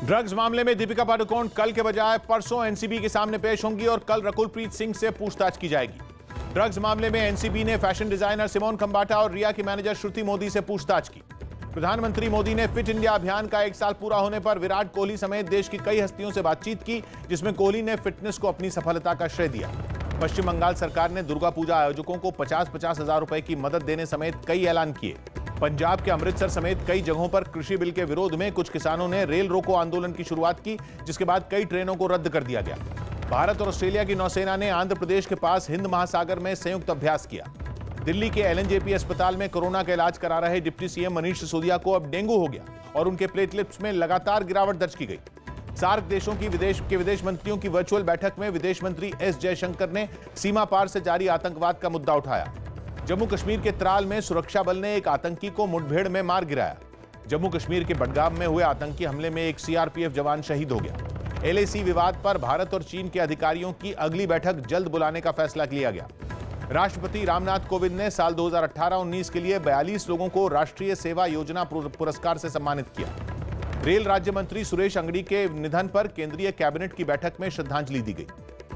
Drugs मामले में दीपिका पादुकोण कल के बजाय परसों एनसीबी के सामने पेश होंगी और कल रकुलप्रीत सिंह से पूछताछ की जाएगी। ड्रग्स मामले में एनसीबी ने फैशन डिजाइनर सिमोन खंबाटा और रिया की मैनेजर श्रुति मोदी से पूछताछ की। प्रधानमंत्री मोदी ने फिट इंडिया अभियान का 1 साल पूरा होने पर विराट कोहली समेत देश की कई हस्तियों से बातचीत की, जिसमें कोहली ने फिटनेस को अपनी सफलता का श्रेय दिया। पश्चिम बंगाल सरकार ने दुर्गा पूजा आयोजकों को 50-50 हजार रुपए की मदद देने समेत कई ऐलान किए। पंजाब के अमृतसर समेत कई जगहों पर कृषि बिल के विरोध में कुछ किसानों ने रेल रोको आंदोलन की शुरुआत की, जिसके बाद कई ट्रेनों को रद्द कर दिया गया। भारत और ऑस्ट्रेलिया की नौसेना ने आंध्र प्रदेश के पास हिंद महासागर में संयुक्त अभ्यास किया। दिल्ली के एलएनजेपी अस्पताल में कोरोना का इलाज करा रहे डिप्टी सीएम मनीष सिसोदिया को अब डेंगू हो गया और उनके प्लेटलेट्स में लगातार गिरावट दर्ज की गई। सार्क देशों की विदेश मंत्रियों की वर्चुअल बैठक में विदेश मंत्री एस जयशंकर ने सीमा पार से जारी आतंकवाद का मुद्दा उठाया। जम्मू कश्मीर के त्राल में सुरक्षा बल ने एक आतंकी को मुठभेड़ में मार गिराया। जम्मू कश्मीर के बडगाम में हुए आतंकी हमले में एक सीआरपीएफ जवान शहीद हो गया। एलएसी विवाद पर भारत और चीन के अधिकारियों की अगली बैठक जल्द बुलाने का फैसला लिया गया। राष्ट्रपति रामनाथ कोविंद ने साल 2018-19 के लिए 42 लोगों को राष्ट्रीय सेवा योजना पुरस्कार से सम्मानित किया। रेल राज्य मंत्री सुरेश अंगड़ी के निधन पर केंद्रीय कैबिनेट की बैठक में श्रद्धांजलि दी गई।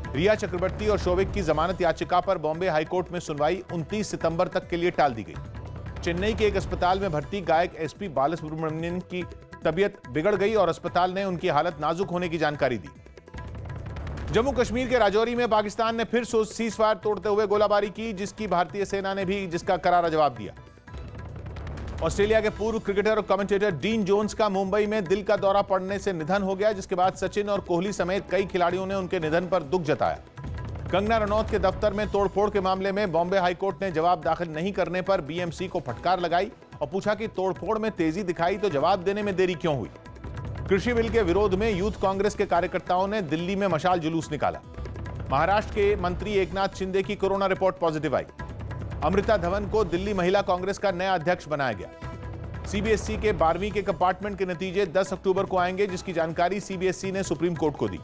रिया चक्रवर्ती और शोविक की जमानत याचिका पर बॉम्बे हाईकोर्ट में सुनवाई 29 सितंबर तक के लिए टाल दी गई। चेन्नई के एक अस्पताल में भर्ती गायक एसपी बालासुब्रमण्यन की तबीयत बिगड़ गई और अस्पताल ने उनकी हालत नाजुक होने की जानकारी दी। जम्मू कश्मीर के राजौरी में पाकिस्तान ने फिर सीजफायर तोड़ते हुए गोलाबारी की, जिसकी भारतीय सेना ने भी करारा जवाब दिया। ऑस्ट्रेलिया के पूर्व क्रिकेटर और कमेंटेटर डीन जोन्स का मुंबई में दिल का दौरा पड़ने से निधन हो गया, जिसके बाद सचिन और कोहली समेत कई खिलाड़ियों ने उनके निधन पर दुख जताया। कंगना रनौत के दफ्तर में तोड़फोड़ के मामले में बॉम्बे हाईकोर्ट ने जवाब दाखिल नहीं करने पर बीएमसी को फटकार लगाई और पूछा कि तोड़फोड़ में तेजी दिखाई तो जवाब देने में देरी क्यों हुई। कृषि बिल के विरोध में यूथ कांग्रेस के कार्यकर्ताओं ने दिल्ली में मशाल जुलूस निकाला। महाराष्ट्र के मंत्री एकनाथ शिंदे की कोरोना रिपोर्ट पॉजिटिव आई। अमृता धवन को दिल्ली महिला कांग्रेस का नया अध्यक्ष बनाया गया। सीबीएसई के 12वीं के कंपार्टमेंट के नतीजे 10 अक्टूबर को आएंगे, जिसकी जानकारी सीबीएसई ने सुप्रीम कोर्ट को दी।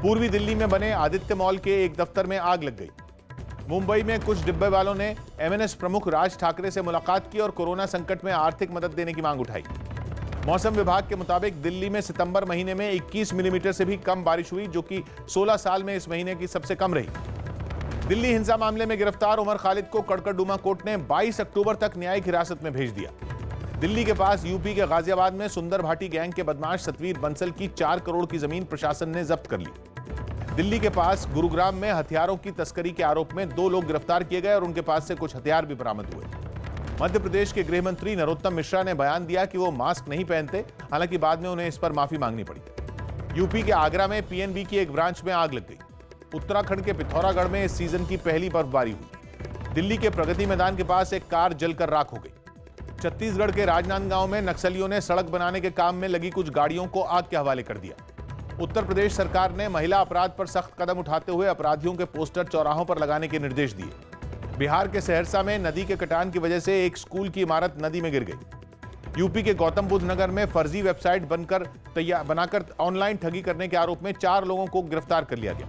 पूर्वी दिल्ली में बने आदित्य मॉल के एक दफ्तर में आग लग गई। मुंबई में कुछ डिब्बे वालों ने एमएनएस प्रमुख राज ठाकरे से मुलाकात की और कोरोना संकट में आर्थिक मदद देने की मांग उठाई। मौसम विभाग के मुताबिक दिल्ली में सितंबर महीने में 21 मिलीमीटर से भी कम बारिश हुई, जो कि 16 साल में इस महीने की सबसे कम रही। दिल्ली हिंसा मामले में गिरफ्तार उमर खालिद को कड़कड़डूमा कोर्ट ने 22 अक्टूबर तक न्यायिक हिरासत में भेज दिया। दिल्ली के पास यूपी के गाजियाबाद में सुंदर भाटी गैंग के बदमाश सतवीर बंसल की 4 करोड़ की जमीन प्रशासन ने जब्त कर ली। दिल्ली के पास गुरुग्राम में हथियारों की तस्करी के आरोप में 2 लोग गिरफ्तार किए गए और उनके पास से कुछ हथियार भी बरामद हुए। मध्य प्रदेश के गृह मंत्री नरोत्तम मिश्रा ने बयान दिया कि वो मास्क नहीं पहनते, हालांकि बाद में उन्हें इस पर माफी मांगनी पड़ी। यूपी के आगरा में पीएनबी की एक ब्रांच में आग लग गई। उत्तराखंड के पिथौरागढ़ में इस सीजन की पहली बर्फबारी हुई। दिल्ली के प्रगति मैदान के पास एक कार जलकर राख हो गई। छत्तीसगढ़ के राजनांदगांव में नक्सलियों ने सड़क बनाने के काम में लगी कुछ गाड़ियों को आग के हवाले कर दिया। उत्तर प्रदेश सरकार ने महिला अपराध पर सख्त कदम उठाते हुए अपराधियों के पोस्टर चौराहों पर लगाने के निर्देश दिए। बिहार के सहरसा में नदी के कटान की वजह से एक स्कूल की इमारत नदी में गिर गई। यूपी के गौतम बुद्ध नगर में फर्जी वेबसाइट बनाकर ऑनलाइन ठगी करने के आरोप में 4 लोगों को गिरफ्तार कर लिया गया।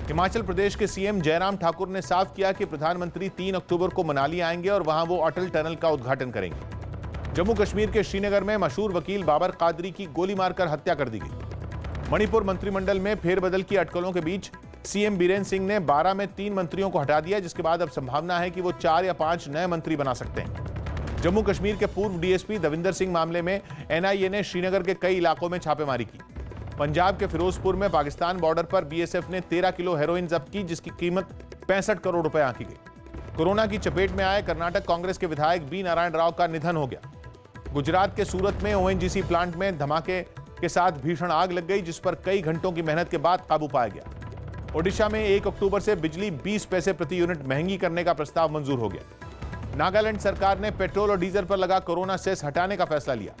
हिमाचल प्रदेश के सीएम जयराम ठाकुर ने साफ किया कि प्रधानमंत्री 3 अक्टूबर को मनाली आएंगे और वहां वो अटल टनल का उद्घाटन करेंगे। जम्मू कश्मीर के श्रीनगर में मशहूर वकील बाबर कादरी की गोली मारकर हत्या कर दी गई। मणिपुर मंत्रिमंडल में फेरबदल की अटकलों के बीच सीएम बीरेन्द्र सिंह ने 12 में 3 मंत्रियों को हटा दिया, जिसके बाद अब संभावना है कि वो 4 या 5 नए मंत्री बना सकते हैं। जम्मू कश्मीर के पूर्व डीएसपी दविंदर सिंह मामले में एनआईए ने श्रीनगर के कई इलाकों में छापेमारी की। पंजाब के फिरोजपुर में पाकिस्तान बॉर्डर पर बीएसएफ ने 13 किलो हेरोइन जब्त की, जिसकी कीमत 65 करोड़ रुपए आंकी गई। कोरोना की चपेट में आए कर्नाटक कांग्रेस के विधायक बी नारायण राव का निधन हो गया। गुजरात के सूरत में ओएनजीसी प्लांट में धमाके के साथ भीषण आग लग गई, जिस पर कई घंटों की मेहनत के बाद काबू पाया गया। ओडिशा में 1 अक्टूबर से बिजली 20 पैसे प्रति यूनिट महंगी करने का प्रस्ताव मंजूर हो गया। नागालैंड सरकार ने पेट्रोल और डीजल पर लगा कोरोना सेस हटाने का फैसला लिया।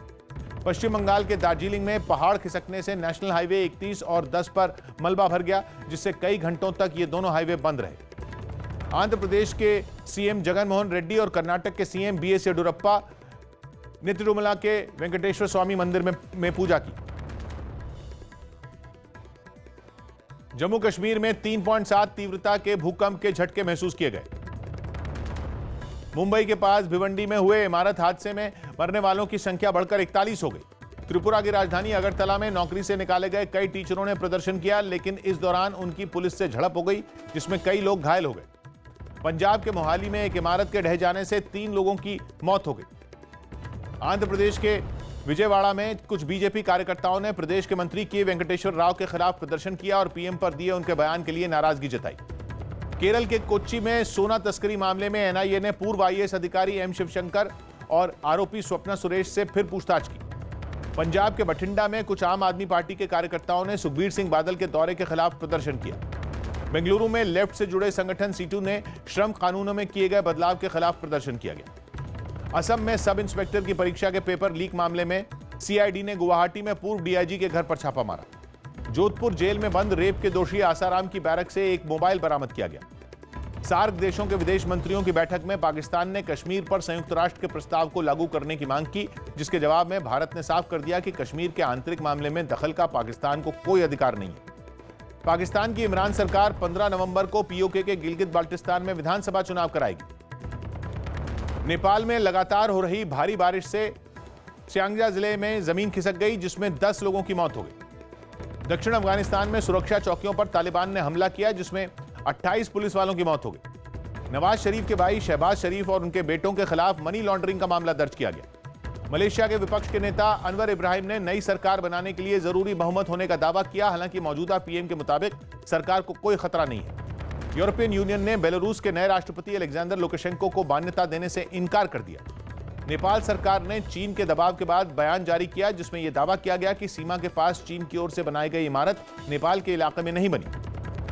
पश्चिम बंगाल के दार्जिलिंग में पहाड़ खिसकने से नेशनल हाईवे 31 और 10 पर मलबा भर गया, जिससे कई घंटों तक ये दोनों हाईवे बंद रहे। आंध्र प्रदेश के सीएम जगन मोहन रेड्डी और कर्नाटक के सीएम बीएस येडियुरप्पा ने तिरुमला के वेंकटेश्वर स्वामी मंदिर में पूजा की। जम्मू कश्मीर में 3.7 तीव्रता के भूकंप के झटके महसूस किए गए। मुंबई के पास भिवंडी में हुए इमारत हादसे में मरने वालों की संख्या बढ़कर 41 हो गई। त्रिपुरा की राजधानी अगरतला में नौकरी से निकाले गए कई टीचरों ने प्रदर्शन किया, लेकिन इस दौरान उनकी पुलिस से झड़प हो गई, जिसमें कई लोग घायल हो गए। पंजाब के मोहाली में एक इमारत के ढह जाने से 3 लोगों की मौत हो गई। आंध्र प्रदेश के विजयवाड़ा में कुछ बीजेपी कार्यकर्ताओं ने प्रदेश के मंत्री के वेंकटेश्वर राव के खिलाफ प्रदर्शन किया और पीएम पर दिए उनके बयान के लिए नाराजगी जताई। केरल के कोच्चि में सोना तस्करी मामले में एनआईए ने पूर्व आईएएस अधिकारी एम शिवशंकर और आरोपी स्वप्ना सुरेश से फिर पूछताछ की। पंजाब के बठिंडा में कुछ आम आदमी पार्टी के कार्यकर्ताओं ने सुखबीर सिंह बादल के दौरे के खिलाफ प्रदर्शन किया। बेंगलुरु में लेफ्ट से जुड़े संगठन सीटू ने श्रम कानूनों में किए गए बदलाव के खिलाफ प्रदर्शन किया गया। असम में सब इंस्पेक्टर की परीक्षा के पेपर लीक मामले में सीआईडी ने गुवाहाटी में पूर्व डीआईजी के घर पर छापा मारा। जोधपुर जेल में बंद रेप के दोषी आसाराम की बैरक से एक मोबाइल बरामद किया गया। सार्क देशों के विदेश मंत्रियों की बैठक में पाकिस्तान ने कश्मीर पर संयुक्त राष्ट्र के प्रस्ताव को लागू करने की मांग की, जिसके जवाब में भारत ने साफ कर दिया कि कश्मीर के आंतरिक मामले में दखल का पाकिस्तान को कोई अधिकार नहीं है। पाकिस्तान की इमरान सरकार 15 नवंबर को पीओके के गिलगित बाल्टिस्तान में विधानसभा चुनाव कराएगी। नेपाल में लगातार हो रही भारी बारिश से सियांगजा जिले में जमीन खिसक गई, जिसमें 10 लोगों की मौत हो गई। दक्षिण अफगानिस्तान में सुरक्षा चौकियों पर तालिबान ने हमला किया, जिसमें 28 पुलिस वालों की मौत हो गई। नवाज शरीफ के भाई शहबाज शरीफ और उनके बेटों के खिलाफ मनी लॉन्ड्रिंग का मामला दर्ज किया गया। मलेशिया के विपक्ष के नेता अनवर इब्राहिम ने नई सरकार बनाने के लिए जरूरी बहुमत होने का दावा किया, हालांकि मौजूदा पीएम के मुताबिक सरकार को कोई खतरा नहीं है। यूरोपियन यूनियन ने बेलारूस के नए राष्ट्रपति अलेक्जेंडर लुकाशेंको को मान्यता देने से इनकार कर दिया। नेपाल सरकार ने चीन के दबाव के बाद बयान जारी किया, जिसमें यह दावा किया गया कि सीमा के पास चीन की ओर से बनाई गई इमारत नेपाल के इलाके में नहीं बनी।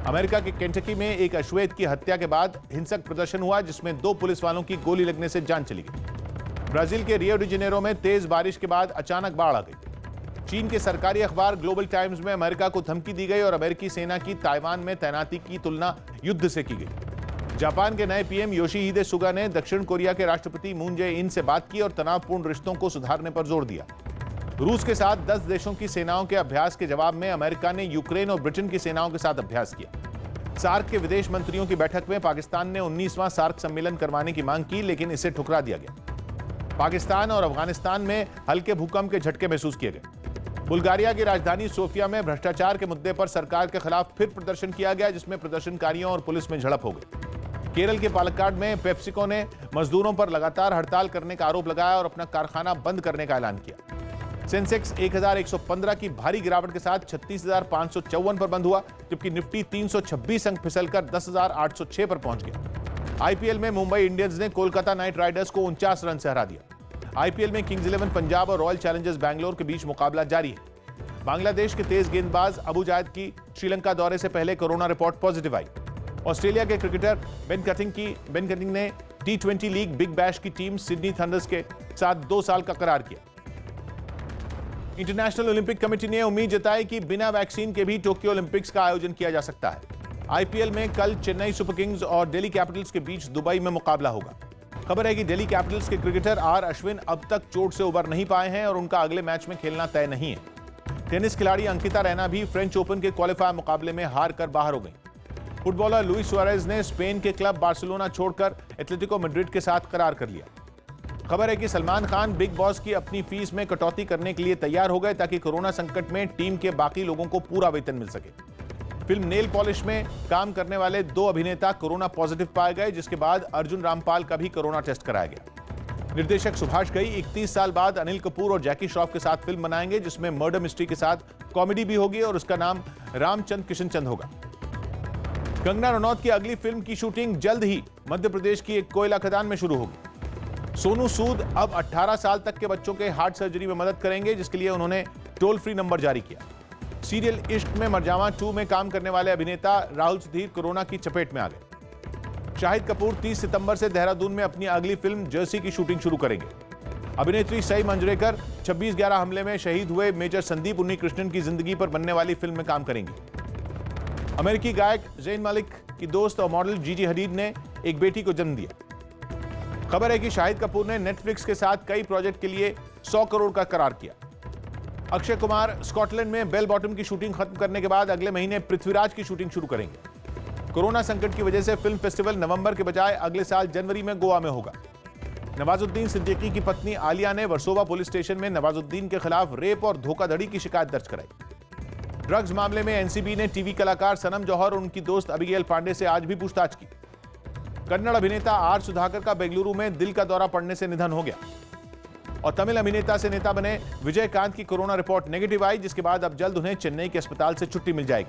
अमेरिका के केंटकी में एक अश्वेत की हत्या के बाद हिंसक प्रदर्शन हुआ, जिसमें 2 पुलिस वालों की गोली लगने से जान चली गई। ब्राजील के रियो डी जेनेरो में तेज बारिश के बाद अचानक बाढ़ आ गई। चीन के सरकारी अखबार ग्लोबल टाइम्स में अमेरिका को धमकी दी गई और अमेरिकी सेना की ताइवान में तैनाती की तुलना युद्ध से की गई। जापान के नए पीएम योशिहिदे सुगा ने दक्षिण कोरिया के राष्ट्रपति मून जे इन से बात की और तनावपूर्ण रिश्तों को सुधारने पर जोर दिया। रूस के साथ 10 देशों की सेनाओं के अभ्यास के जवाब में अमेरिका ने यूक्रेन और ब्रिटेन की सेनाओं के साथ अभ्यास किया। सार्क के विदेश मंत्रियों की बैठक में पाकिस्तान ने 19वां सार्क सम्मेलन करवाने की मांग की, लेकिन इसे ठुकरा दिया गया। पाकिस्तान और अफगानिस्तान में हल्के भूकंप के झटके महसूस किए गए। बुल्गारिया की राजधानी सोफिया में भ्रष्टाचार के मुद्दे पर सरकार के खिलाफ फिर प्रदर्शन किया गया, जिसमें प्रदर्शनकारियों और पुलिस में झड़प हो गई। केरल के पालक्काड में पेप्सिको ने मजदूरों पर लगातार हड़ताल करने का आरोप लगाया और अपना कारखाना बंद करने का ऐलान किया। सेंसेक्स 1115 की भारी गिरावट के साथ 36,554 पर बंद हुआ, जबकि निफ्टी 326 अंक फिसलकर 10,806 पर पहुंच गया। आईपीएल में मुंबई इंडियंस ने कोलकाता नाइट राइडर्स को 49 रन से हरा दिया। आईपीएल में किंग्स 11 पंजाब और रॉयल चैलेंजर्स बैंगलोर के बीच मुकाबला जारी है। बांग्लादेश के तेज गेंदबाज अबू जायद की श्रीलंका दौरे से पहले कोरोना रिपोर्ट पॉजिटिव आई। ऑस्ट्रेलिया के क्रिकेटर बेन कटिंग ने T20 लीग बिग बैश की टीम सिडनी थंडर्स के साथ 2 साल का करार किया। इंटरनेशनल ओलंपिक कमेटी ने उम्मीद जताई कि बिना वैक्सीन के भी टोक्यो ओलंपिक्स का आयोजन किया जा सकता है। आईपीएल में कल चेन्नई सुपर किंग्स और दिल्ली कैपिटल्स के बीच दुबई में मुकाबला होगा। खबर है कि दिल्ली कैपिटल्स के क्रिकेटर आर अश्विन अब तक चोट से उबर नहीं पाए हैं और उनका अगले मैच में खेलना तय नहीं है। टेनिस खिलाड़ी अंकिता रैना भी फ्रेंच ओपन के क्वालिफायर मुकाबले में हार कर बाहर हो गई। फुटबॉलर लुइस सुआरेज ने स्पेन के क्लब बार्सिलोना छोड़कर एटलेटिको मैड्रिड के साथ करार कर लिया। खबर है कि सलमान खान बिग बॉस की अपनी फीस में कटौती करने के लिए तैयार हो गए, ताकि कोरोना संकट में टीम के बाकी लोगों को पूरा वेतन मिल सके। फिल्म नेल पॉलिश में काम करने वाले 2 अभिनेता कोरोना पॉजिटिव पाए गए, जिसके बाद अर्जुन रामपाल का भी कोरोना टेस्ट कराया गया। निर्देशक सुभाष घई 31 साल बाद अनिल कपूर और जैकी श्रॉफ के साथ फिल्म बनाएंगे, जिसमें मर्डर मिस्ट्री के साथ कॉमेडी भी होगी और उसका नाम रामचंद्र किशनचंद होगा। कंगना रनौत की अगली फिल्म की शूटिंग जल्द ही मध्य प्रदेश की एक कोयला खदान में शुरू होगी। सोनू सूद अब 18 साल तक के बच्चों के हार्ट सर्जरी में मदद करेंगे, जिसके लिए उन्होंने टोल फ्री नंबर जारी किया। सीरियल इश्क में मरजावा 2 में काम करने वाले अभिनेता राहुल सुधीर कोरोना की चपेट में आ गए। शाहिद कपूर 30 सितंबर से देहरादून में अपनी अगली फिल्म जर्सी की शूटिंग शुरू करेंगे। अभिनेत्री सई मंजरेकर 26/11 हमले में शहीद हुए मेजर संदीप उन्नीकृष्णन की जिंदगी पर बनने वाली फिल्म में काम करेंगी। अमेरिकी गायक ज़ैन मालिक की दोस्त और मॉडल जीजी हडीड ने एक बेटी को जन्म दिया। खबर है कि शाहिद कपूर ने नेटफ्लिक्स के साथ कई प्रोजेक्ट के लिए 100 करोड़ का करार किया। अक्षय कुमार स्कॉटलैंड में बेल बॉटम की शूटिंग खत्म करने के बाद अगले महीने पृथ्वीराज की शूटिंग शुरू करेंगे। कोरोना संकट की वजह से फिल्म फेस्टिवल नवंबर के बजाय अगले साल जनवरी में गोवा में होगा। नवाजुद्दीन सिद्दीकी की पत्नी आलिया ने वर्सोवा पुलिस स्टेशन में नवाजुद्दीन के खिलाफ रेप और धोखाधड़ी की शिकायत दर्ज कराई। ड्रग्स मामले में एनसीबी ने टीवी कलाकार सनम जौहर और उनकी दोस्त अबिगेल पांडे से आज भी पूछताछ की। कन्नड़ अभिनेता आर सुधाकर का बेंगलुरु में दिल का दौरा पड़ने से निधन हो गया और तमिल अभिनेता से नेता बने विजयकांत की कोरोना रिपोर्ट नेगेटिव आई, जिसके बाद अब जल्द उन्हें चेन्नई के अस्पताल से छुट्टी मिल जाएगी।